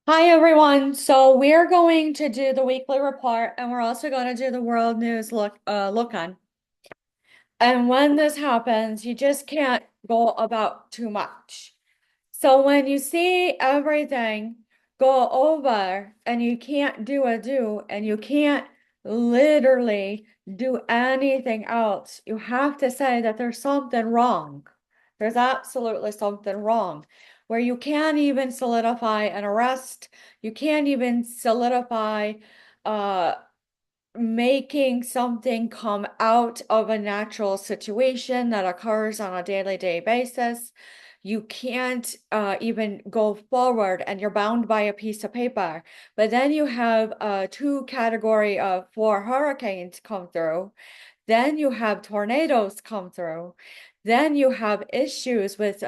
Hi everyone. So we're going to do the weekly report and we're also going to do the world news look on. And when this happens, you just can't go about too much. So when you see everything go over and you can't do a do and you can't literally do anything else, you have to say that there's something wrong. There's absolutely something wrong where you can't even solidify an arrest. You can't even solidify uh making something come out of a natural situation that occurs on a daily day basis. You can't even go forward and you're bound by a piece of paper. But then you have two category of four hurricanes come through. Then you have tornadoes come through. Then you have issues with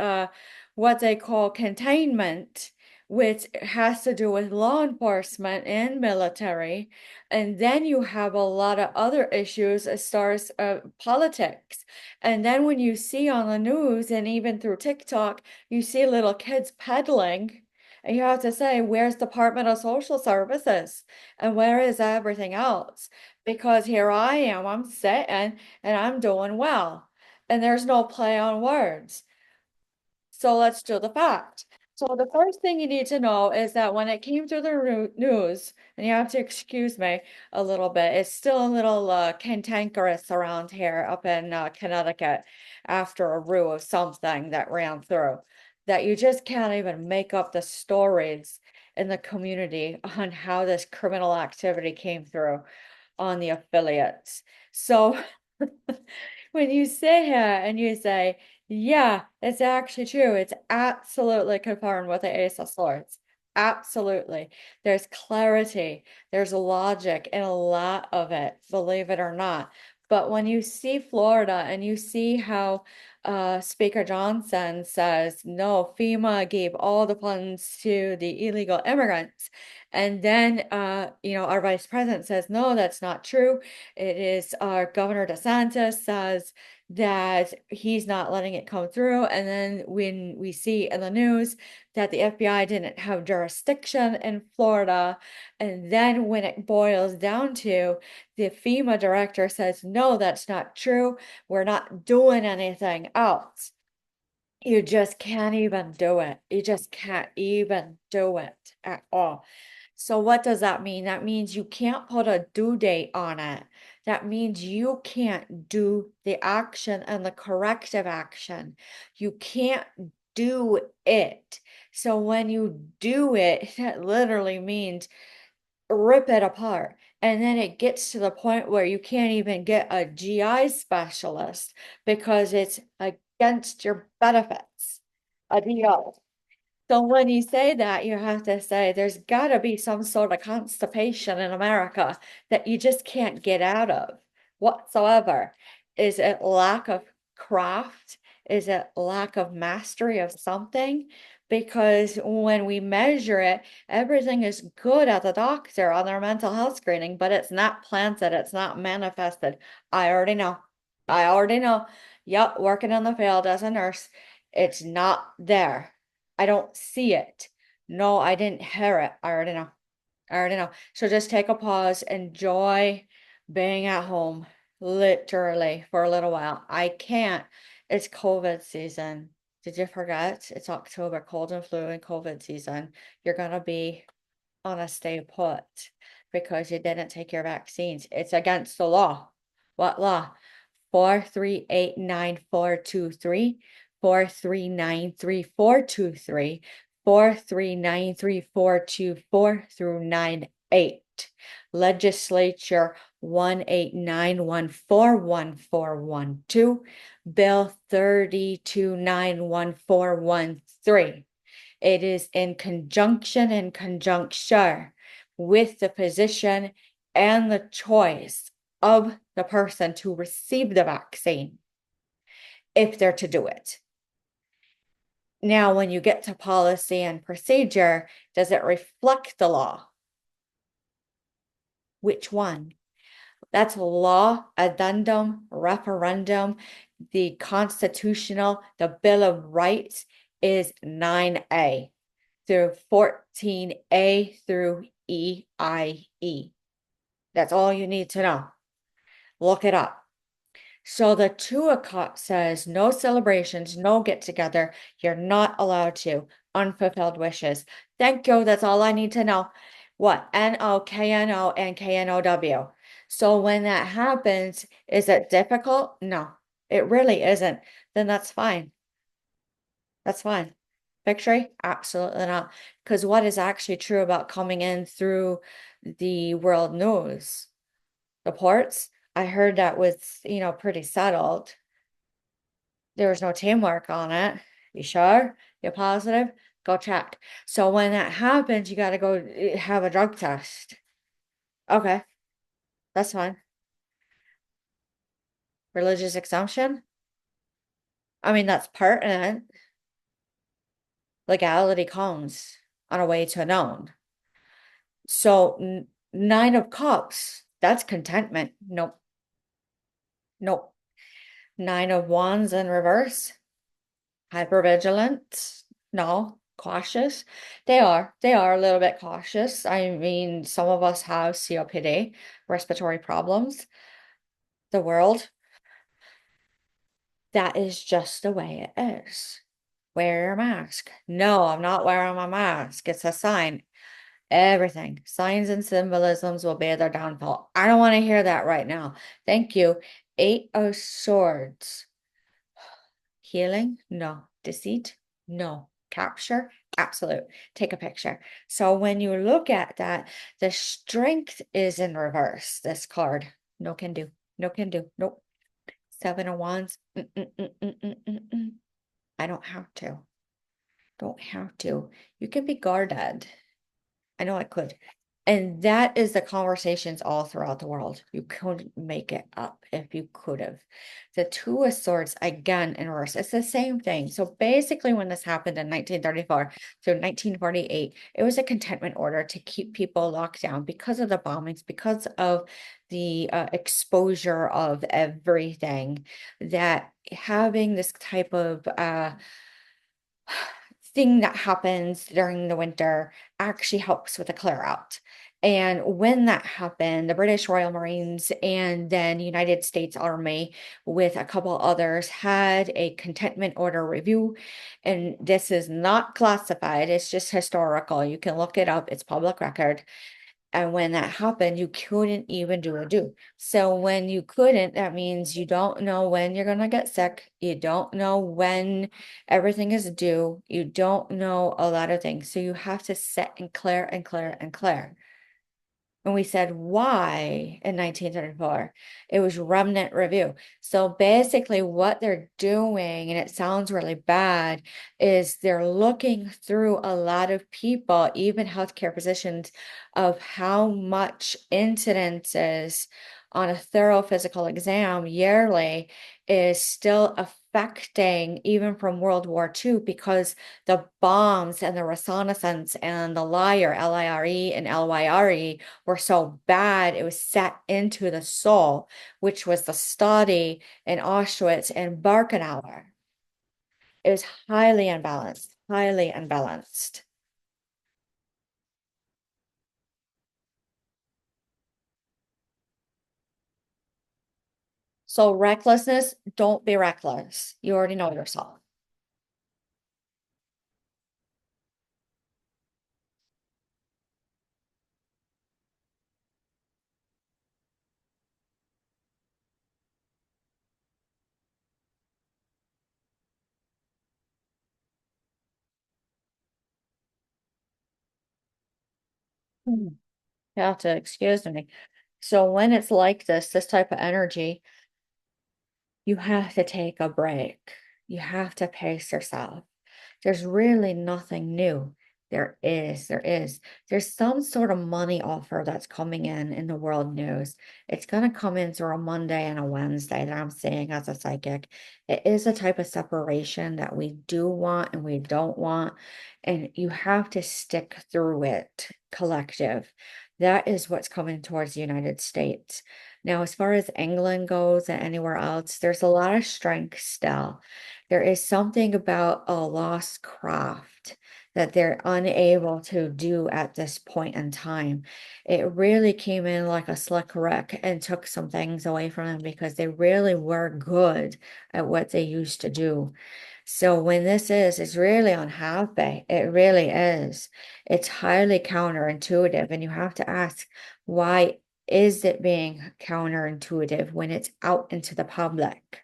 what they call containment, which has to do with law enforcement and military. And then you have a lot of other issues as far as politics. And then when you see on the news and even through TikTok, you see little kids peddling. And you have to say, where's Department of Social Services? And where is everything else? Because here I am, I'm sitting and I'm doing well. And there's no play on words. So let's do the fact. So the first thing you need to know is that when it came through the news, and you have to excuse me a little bit, it's still a little cantankerous around here up in Connecticut after a rue of something that ran through, that you just can't even make up the stories in the community on how this criminal activity came through on the affiliates. So when you sit here and you say, yeah, it's actually true. It's absolutely confirmed with the Ace of Swords. Absolutely. There's clarity, there's logic in a lot of it, believe it or not. But when you see Florida and you see how Speaker Johnson says, no, FEMA gave all the funds to the illegal immigrants. And then, our vice president says, no, that's not true. It is our Governor DeSantis says that he's not letting it come through. And then when we see in the news that the FBI didn't have jurisdiction in Florida, and then when it boils down to the FEMA director says, no, that's not true. We're not doing anything else. You just can't even do it. You just can't even do it at all. So what does that mean? That means you can't put a due date on it. That means you can't do the action and the corrective action. You can't do it. So when you do it, that literally means rip it apart. And then it gets to the point where you can't even get a GI specialist because it's against your benefits. A DO. So when you say that, you have to say there's got to be some sort of constipation in America that you just can't get out of whatsoever. Is it lack of craft? Is it lack of mastery of something? Because when we measure it, everything is good at the doctor on their mental health screening, but it's not planted, it's not manifested. I already know. I already know. Yep, working in the field as a nurse, it's not there. I don't see it. No, I didn't hear it. I already know. I already know. So just take a pause, enjoy being at home, literally for a little while. I can't. It's COVID season. Did you forget? It's October, cold and flu and COVID season. You're gonna be on a stay put because you didn't take your vaccines. It's against the law. What law? 4389423, 4393423, 4393424 through 98. Legislature 189141412, Bill 32911413. It is in conjunction and conjuncture with the position and the choice of the person to receive the vaccine if they're to do it. Now, when you get to policy and procedure, does it reflect the law? Which one? That's law, addendum, referendum, the constitutional, the Bill of Rights is 9A. through 14A through EIE. That's all you need to know. Look it up. So the Two of Cups says no celebrations, no get together. You're not allowed to. Unfulfilled wishes. Thank you. That's all I need to know. What? NOKNO and KNOW. So when that happens, is it difficult? No, it really isn't. Then that's fine. That's fine. Victory? Absolutely not. Because what is actually true about coming in through the world news? The ports? I heard that was, pretty settled. There was no teamwork on it. You sure? You're positive? Go check. So when that happens, you got to go have a drug test. Okay, that's fine. Religious exemption? I mean, that's pertinent. Legality comes on a way to a known. So Nine of Cups, that's contentment. Nope, nope. Nine of Wands in reverse, hypervigilant. No, cautious. They are a little bit cautious. I mean, some of us have COPD, respiratory problems. The world, that is just the way it is. Wear your mask. No, I'm not wearing my mask. It's a sign. Everything. Signs and symbolisms will be their downfall. I don't want to hear that right now. Thank you. Eight of Swords. Healing? No. Deceit? No. Capture? Absolute. Take a picture. So when you look at that, the strength is in reverse. This card. No can do. No can do. Nope. Seven of Wands. I don't have to. Don't have to. You can be guarded. I know I could. And that is the conversations all throughout the world. You couldn't make it up if you could have. The Two of Swords, again, in reverse, it's the same thing. So basically, when this happened in 1934 through 1948, it was a contentment order to keep people locked down because of the bombings, because of the exposure of everything, that having this type of thing that happens during the winter actually helps with a clear out. And when that happened, the British Royal Marines and then United States Army, with a couple others, had a contentment order review. And this is not classified, it's just historical. You can look it up, it's public record. And when that happened, you couldn't even do a do. So when you couldn't, that means you don't know when you're gonna get sick. You don't know when everything is due. You don't know a lot of things. So you have to sit and clear and clear and clear. And we said, why in 1934? It was remnant review. So basically, what they're doing, and it sounds really bad, is they're looking through a lot of people, even healthcare physicians, of how much incidences on a thorough physical exam yearly is still affecting, even from World War II, because the bombs and the reconnaissance and the liar, LIRE and LYRE, were so bad, it was set into the soul, which was the study in Auschwitz and Birkenau. It was highly unbalanced, highly unbalanced. So recklessness, don't be reckless. You already know yourself. Hmm. You have to excuse me. So when it's like this type of energy, you have to take a break. You have to pace yourself. There's really nothing new. There is. There's some sort of money offer that's coming in the world news. It's going to come in through a Monday and a Wednesday that I'm seeing as a psychic. It is a type of separation that we do want and we don't want. And you have to stick through it, collective. That is what's coming towards the United States. Now, as far as England goes and anywhere else, there's a lot of strength still. There is something about a lost craft that they're unable to do at this point in time. It really came in like a slick wreck and took some things away from them because they really were good at what they used to do. So when this is, it's really unhappy. It really is. It's highly counterintuitive, and you have to ask, why is it being counterintuitive when it's out into the public?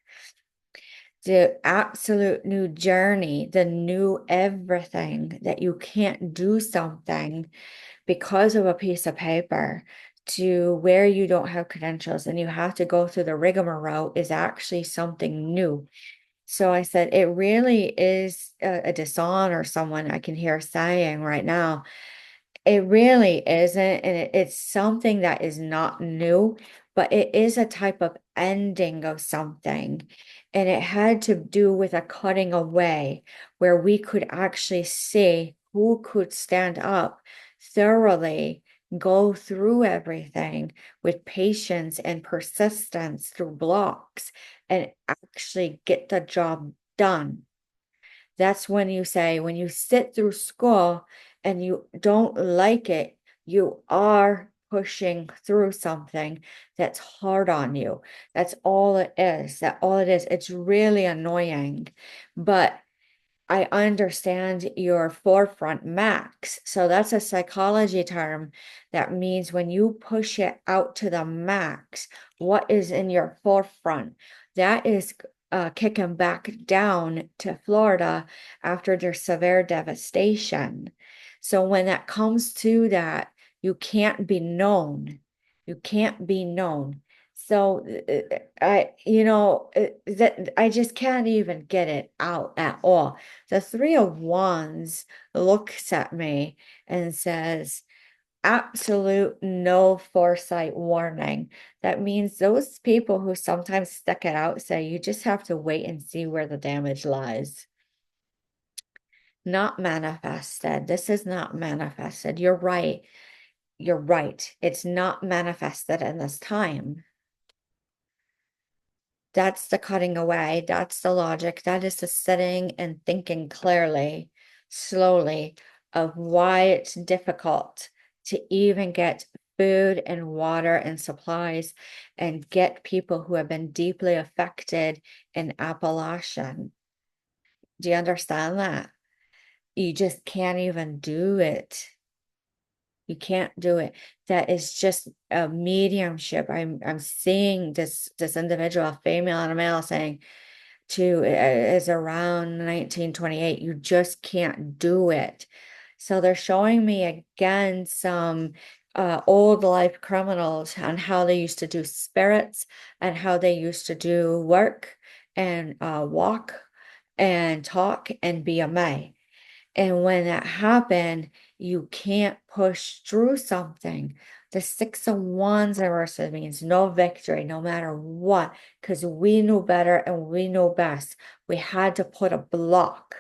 The absolute new journey, the new everything that you can't do something because of a piece of paper to where you don't have credentials and you have to go through the rigmarole is actually something new. So I said, it really is a dishonor, someone I can hear saying right now. It really isn't, and it's something that is not new, but it is a type of ending of something. And it had to do with a cutting away where we could actually see who could stand up thoroughly, go through everything with patience and persistence through blocks and actually get the job done. That's when you say, when you sit through school and you don't like it, you are pushing through something that's hard on you. That's all it is. That all it is. It's really annoying, but I understand your forefront max. So that's a psychology term that means when you push it out to the max, what is in your forefront? That is kicking back down to Florida after their severe devastation. So when that comes to that, you can't be known. You can't be known. So that I just can't even get it out at all. The Three of Wands looks at me and says, absolute no foresight warning. That means those people who sometimes stick it out say, you just have to wait and see where the damage lies. Not manifested. This is not manifested. You're right. You're right. It's not manifested in this time. That's the cutting away. That's the logic. That is the sitting and thinking clearly, slowly, of why it's difficult to even get food and water and supplies and get people who have been deeply affected in Appalachian. Do you understand that? You just can't even do it. You can't do it. That is just a mediumship. I'm seeing this individual, a female and a male, saying to is around 1928. You just can't do it. So they're showing me again some old life criminals and how they used to do spirits and how they used to do work and walk and talk and be a May. And when that happened, you can't push through something. The Six of Wands reversal means no victory, no matter what, because we knew better and we know best. We had to put a block,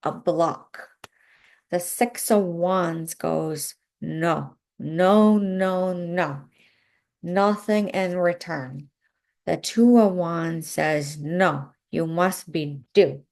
a block. The Six of Wands goes, no, no, no, no, nothing in return. The Two of Wands says, no, you must be due.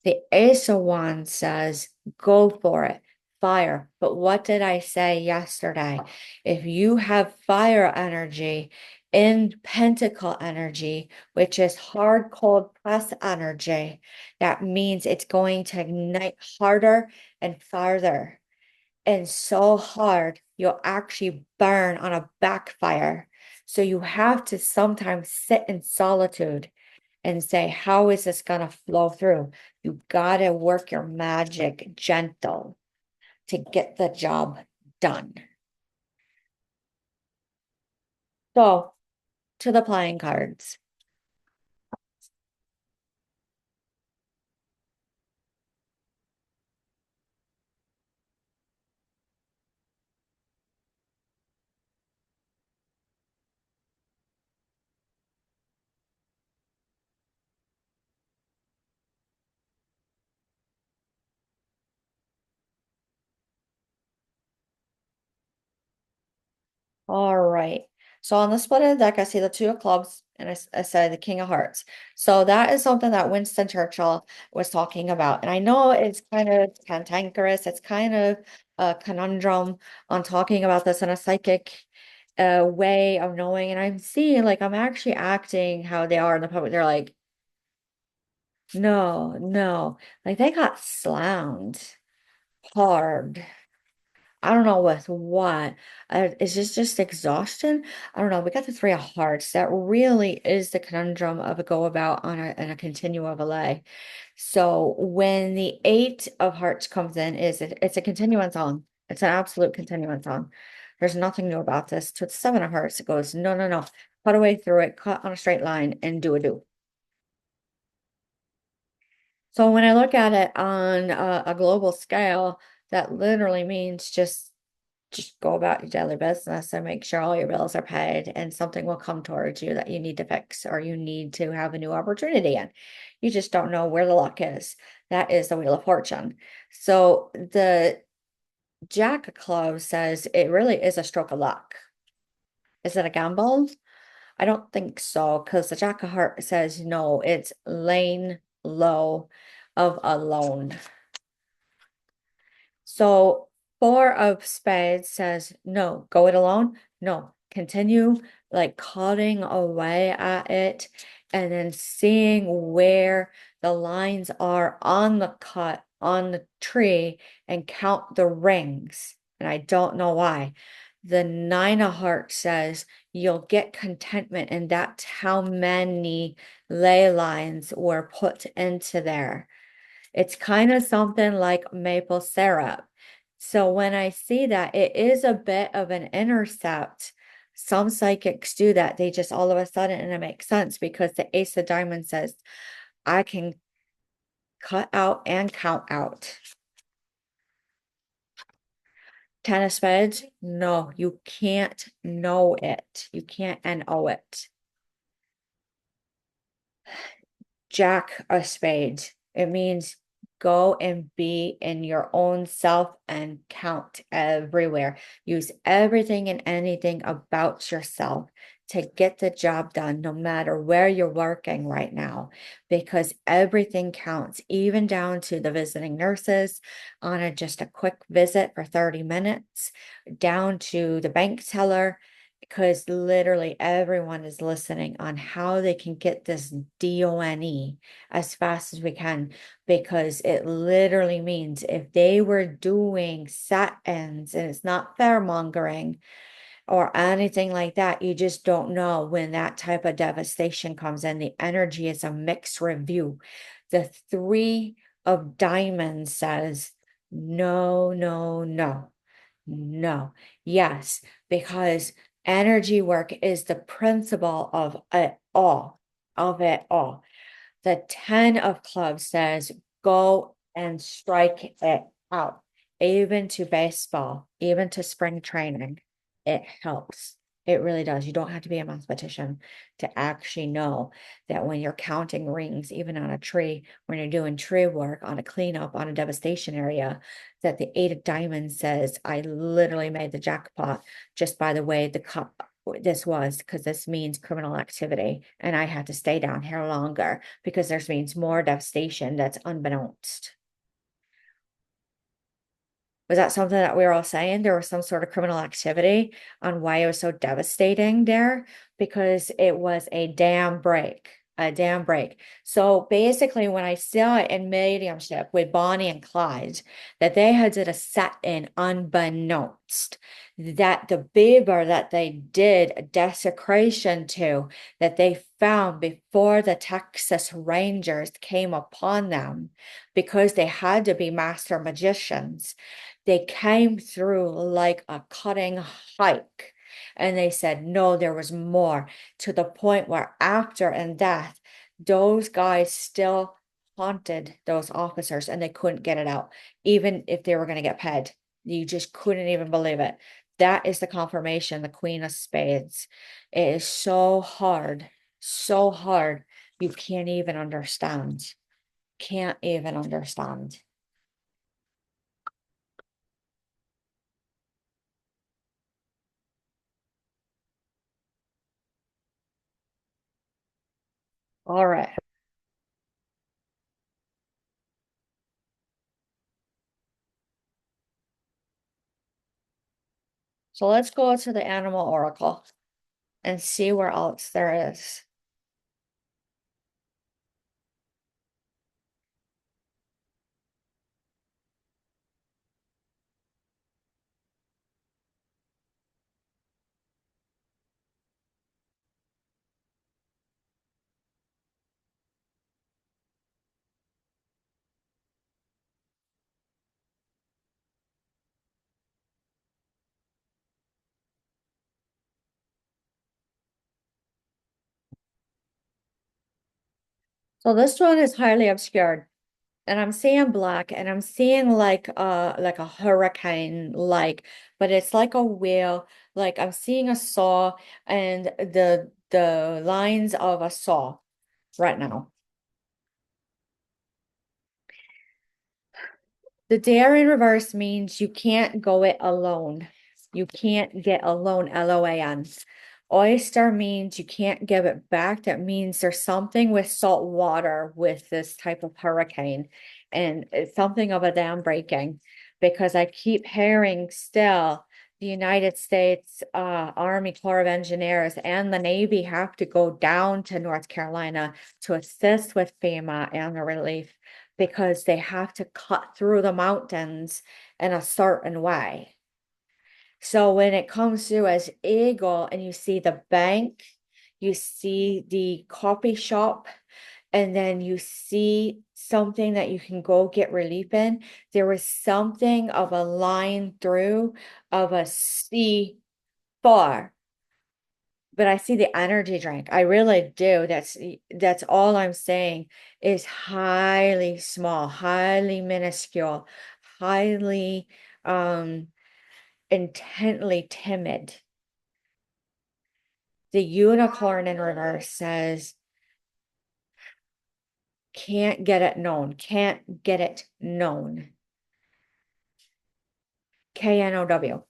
The Ace of Wands says, go for it, fire. But what did I say yesterday? If you have fire energy in Pentacle energy, which is hard, cold press energy, that means it's going to ignite harder and farther. And so hard, you'll actually burn on a backfire. So you have to sometimes sit in solitude and say, how is this going to flow through? You got to work your magic gentle to get the job done. So, to the playing cards. All right. So on the split of the deck, I see the Two of Clubs and I said the King of Hearts. So that is something that Winston Churchill was talking about. And I know it's kind of cantankerous, it's kind of a conundrum on talking about this in a psychic way of knowing. And I'm seeing like I'm actually acting how they are in the public. They're like, no, no. Like they got slammed hard. I don't know with what. Is this just exhaustion? I don't know. We got the three of hearts. That really is the conundrum of a go about on a continuum of a lay. So when the eight of hearts comes in, it's a continuance on. It's an absolute continuance on. There's nothing new about this. To the seven of hearts, it goes, no, no, no. Cut away through it, cut on a straight line, and do a do. So when I look at it on a global scale, that literally means just go about your daily business and make sure all your bills are paid and something will come towards you that you need to fix or you need to have a new opportunity in. You just don't know where the luck is. That is the Wheel of Fortune. So the Jack of Clubs says it really is a stroke of luck. Is it a gamble? I don't think so, because the Jack of Heart says no, it's laying low of a loan. So four of spades says, no, go it alone. No, continue like cutting away at it and then seeing where the lines are on the cut on the tree and count the rings. And I don't know why. The nine of hearts says you'll get contentment, and that's how many ley lines were put into there. It's kind of something like maple syrup. So when I see that, it is a bit of an intercept. Some psychics do that. They just all of a sudden, and it makes sense because the Ace of Diamonds says, I can cut out and count out. Ten of Spades, no, you can't know it. You can't know it. Jack of Spades. It means go and be in your own self and count everywhere. Use everything and anything about yourself to get the job done, no matter where you're working right now, because everything counts, even down to the visiting nurses on just a quick visit for 30 minutes, down to the bank teller, because literally everyone is listening on how they can get this DONE as fast as we can, because it literally means if they were doing set ends and it's not fair mongering or anything like that, you just don't know when that type of devastation comes in. The energy is a mixed review. The three of diamonds says, no, no, no. No, yes, because energy work is the principle of it all. The 10 of clubs says go and strike it out, even to baseball, even to spring training. It helps. It really does. You don't have to be a mathematician to actually know that when you're counting rings, even on a tree, when you're doing tree work on a cleanup on a devastation area, that the eight of diamonds says, I literally made the jackpot just by the way the cup this was, because this means criminal activity, and I had to stay down here longer because this means more devastation that's unbeknownst. Was that something that we were all saying? There was some sort of criminal activity on why it was so devastating there, because it was a dam break. A dam break. So basically, when I saw it in mediumship with Bonnie and Clyde, that they had did a set in unbeknownst, that the beaver that they did a desecration to, that they found before the Texas Rangers came upon them, because they had to be master magicians, they came through like a cutting hike. And they said, no, there was more, to the point where after and death, those guys still haunted those officers and they couldn't get it out, even if they were going to get paid. You just couldn't even believe it. That is the confirmation, the Queen of Spades. It is so hard, so hard. You can't even understand. Can't even understand. All right. So let's go to the animal oracle and see where else there is. So this one is highly obscured. And I'm seeing black and I'm seeing like a hurricane like, but it's like a wheel, like I'm seeing a saw and the lines of a saw right now. The dare in reverse means you can't go it alone. You can't get alone, LOAN. Oyster means you can't give it back. That means there's something with salt water with this type of hurricane, and it's something of a dam breaking because I keep hearing still the United States Army Corps of Engineers and the Navy have to go down to North Carolina to assist with FEMA and the relief because they have to cut through the mountains in a certain way. So when it comes through as Eagle and you see the bank, you see the coffee shop, and then you see something that you can go get relief in, there was something of a line through of a C bar. But I see the energy drink. I really do. That's all I'm saying is highly small, highly minuscule, highly intently timid. The unicorn in reverse says, can't get it known, can't get it known. KNOW.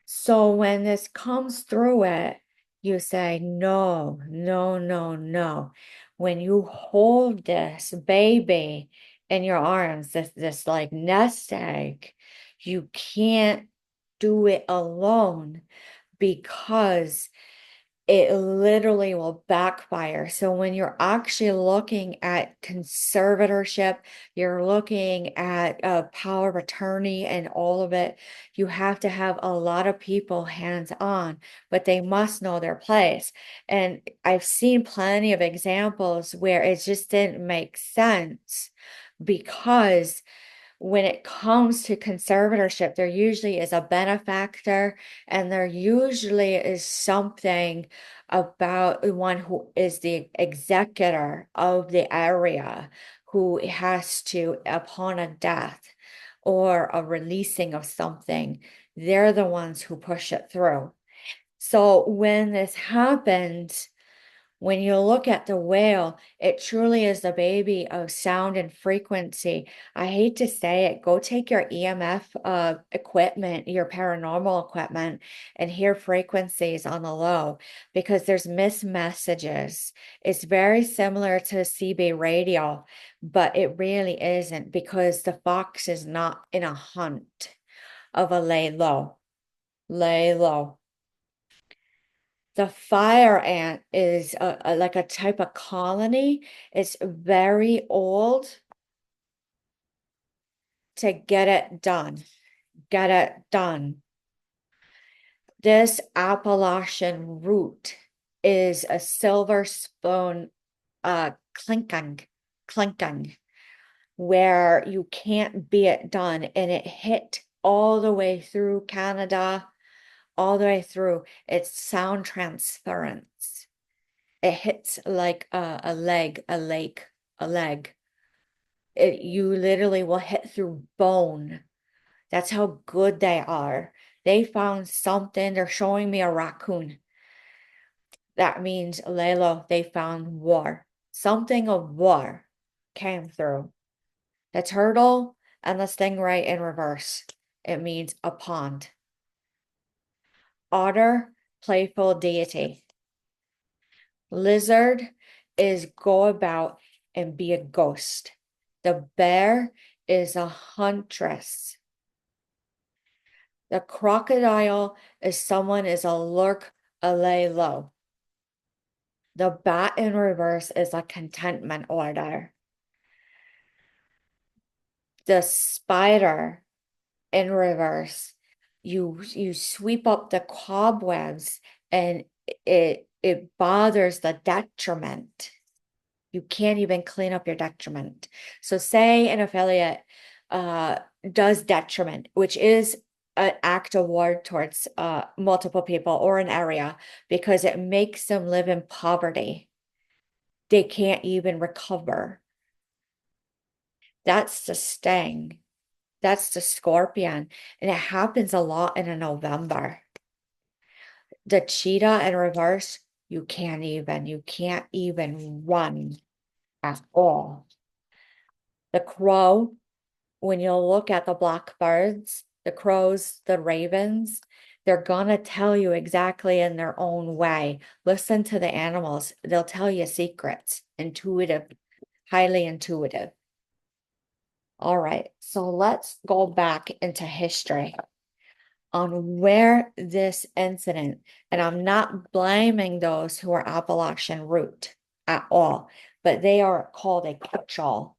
So when this comes through it, you say, no, no, no, no. When you hold this baby in your arms, this like nest egg, you can't do it alone because it literally will backfire. So when you're actually looking at conservatorship, you're looking at power of attorney and all of it, you have to have a lot of people hands on, but they must know their place. And I've seen plenty of examples where it just didn't make sense because when it comes to conservatorship, there usually is a benefactor and there usually is something about the one who is the executor of the area who has to, upon a death or a releasing of something, they're the ones who push it through. So when this happens, when you look at the whale, it truly is the baby of sound and frequency. I hate to say it, go take your EMF equipment, your paranormal equipment, and hear frequencies on the low because there's missed messages. It's very similar to CB radio, but it really isn't because the fox is not in a hunt of a lay low. Lay low. The fire ant is like a type of colony. It's very old to get it done. Get it done. This Appalachian root is a silver spoon clinking, clinking, where you can't be it done. And it hit all the way through Canada, all the way through. It's sound transference. It hits like a leg, a lake, a leg. You literally will hit through bone. That's how good they are. They found something. They're showing me a raccoon. That means, Layla, they found war. Something of war came through. The turtle and the stingray in reverse. It means a pond. Otter, playful deity. Lizard is go about and be a ghost. The bear is a huntress. The crocodile is someone is a lurk, a lay low. The bat in reverse is a contentment order. The spider in reverse, you sweep up the cobwebs and it bothers the detriment. You can't even clean up your detriment. So say an affiliate uh does detriment, which is an act of war towards multiple people or an area because it makes them live in poverty. They can't even recover. That's the sting. That's the scorpion. And it happens a lot in a November. The cheetah in reverse, you can't even run at all. The crow, when you look at the blackbirds, the crows, the ravens, they're gonna tell you exactly in their own way. Listen to the animals. They'll tell you secrets, intuitive, highly intuitive. All right, so let's go back into history on where this incident, and I'm not blaming those who are Appalachian root at all, but they are called a catch-all.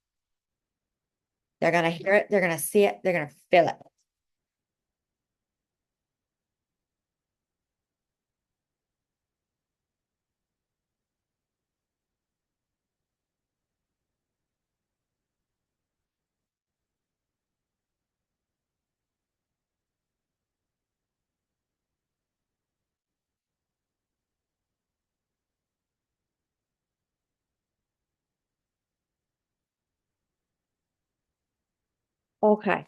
They're gonna hear it, they're gonna see it, they're gonna feel it. Okay,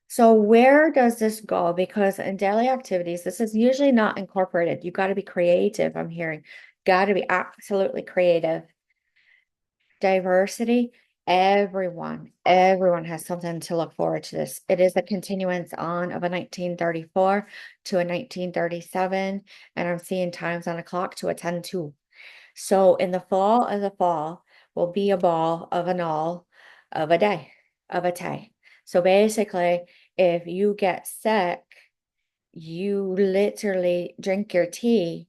so where does this go? Because in daily activities, this is usually not incorporated. You got to be creative, I'm hearing. Got to be absolutely creative. Diversity, everyone has something to look forward to this. It is a continuance on of a 1934 to a 1937, and I'm seeing times on a clock to a 10-2. So in the fall of the fall will be a ball of an all of a day, of a day. So basically, if you get sick, you literally drink your tea.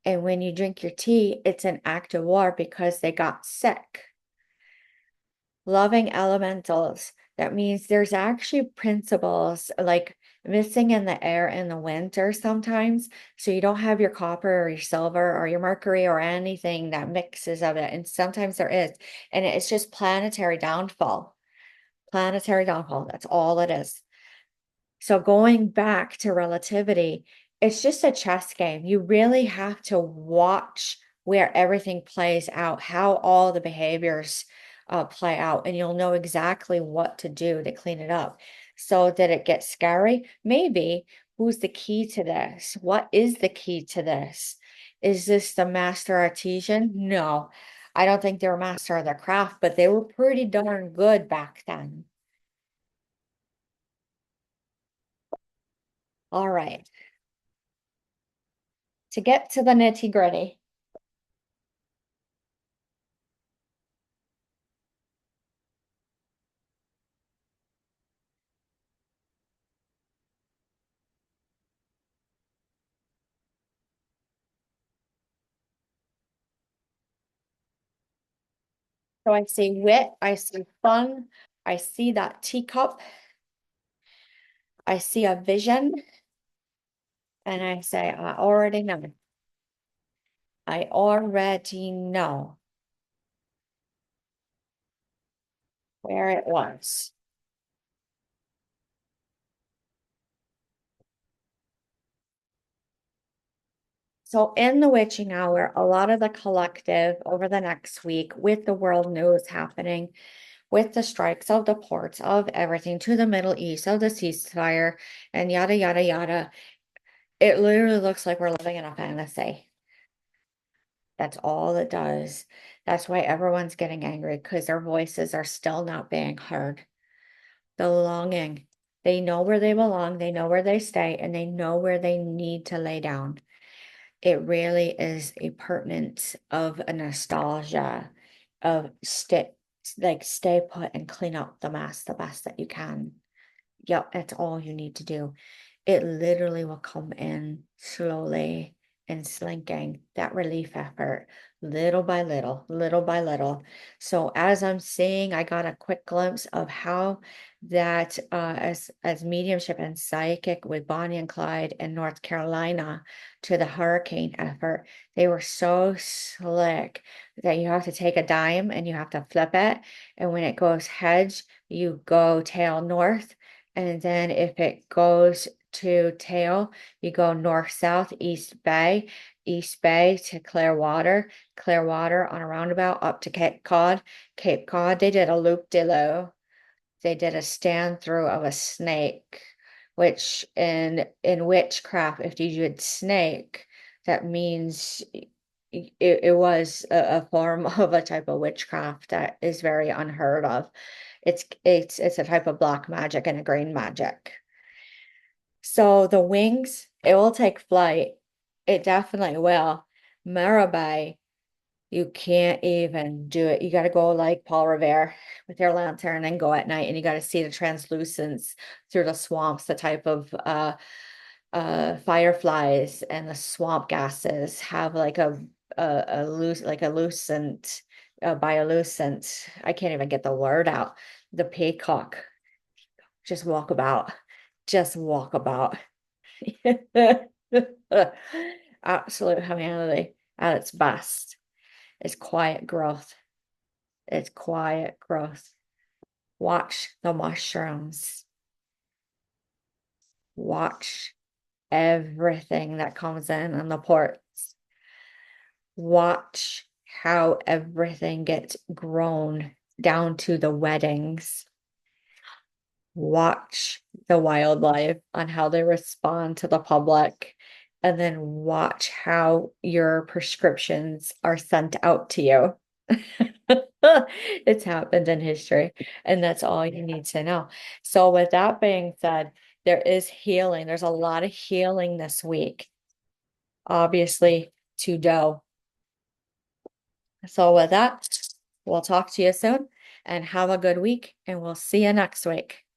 And when you drink your tea, it's an act of war because they got sick. Loving elementals. That means there's actually principles like missing in the air in the winter sometimes. So you don't have your copper or your silver or your mercury or anything that mixes of it. And sometimes there is. And it's just planetary downfall. Planetary downfall. That's all it is. So going back to relativity, it's just a chess game. You really have to watch where everything plays out, how all the behaviors play out, and you'll know exactly what to do to clean it up. So did it get scary? Maybe. Who's the key to this? What is the key to this? Is this the master artisan? No, I don't think they were master of their craft, but they were pretty darn good back then. All right. To get to the nitty gritty. So I see wit, I see fun, I see that teacup, I see a vision, and I say, I already know. I already know where it was. So in the witching hour, a lot of the collective over the next week with the world news happening, with the strikes of the ports, of everything to the Middle East, of the ceasefire, and yada, yada, yada. It literally looks like we're living in a fantasy. That's all it does. That's why everyone's getting angry because their voices are still not being heard. The longing. They know where they belong, they know where they stay, and they know where they need to lay down. It really is a pertinence of a nostalgia of stay put and clean up the mess the best that you can. Yep, that's all you need to do. It literally will come in slowly and slinking, that relief effort, little by little, little by little. So as I'm seeing, I got a quick glimpse of how that as mediumship and psychic with Bonnie and Clyde in North Carolina to the hurricane effort, they were so slick that you have to take a dime and you have to flip it. And when it goes heads, you go tail north. And then if it goes to tail, you go north, south, east bay to Clearwater, Clearwater on a roundabout up to Cape Cod. Cape Cod, they did a loop-de-loo. They did a stand through of a snake, which in witchcraft, if you did snake, that means it was a form of a type of witchcraft that is very unheard of. It's a type of black magic and a green magic. So the wings, it will take flight. It definitely will. Mirabai, you can't even do it. You got to go like Paul Revere with your lantern and go at night, and you got to see the translucence through the swamps, the type of fireflies and the swamp gases have like a loose like a lucent biolucent. I can't even get the word out. The peacock. Just walk about. Just walk about. Absolute humanity at its best. It's quiet growth. It's quiet growth. Watch the mushrooms. Watch everything that comes in the ports. Watch how everything gets grown down to the weddings. Watch the wildlife on how they respond to the public, and then watch how your prescriptions are sent out to you. It's happened in history, and that's all you need to know. So, with that being said, there is healing. There's a lot of healing this week, obviously, to do. So, with that, we'll talk to you soon and have a good week, and we'll see you next week.